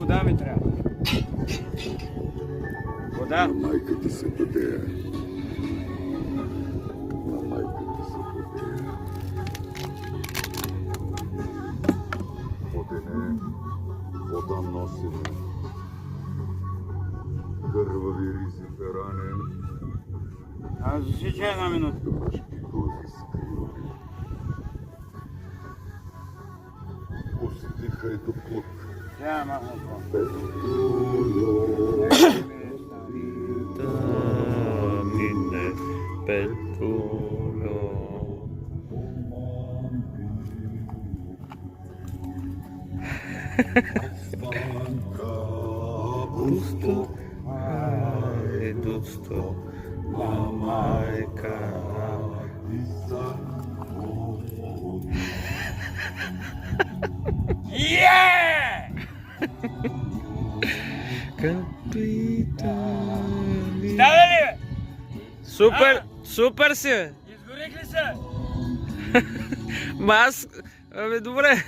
Вода ми трябва. Вода. На майка ти се падея. На майка ти се падея. Водене, вода носене. Кървави ризи перане. А засичай една минута. Дъмъшки кози скривани. Посетиха и до плук. Сега махна това. Мине Петуло. Густо, ай, дусто, мамайка. Капитани. Става ли, бе? Супер, супер си, бе. Изгорих ли се? Ма аз, абе, добре.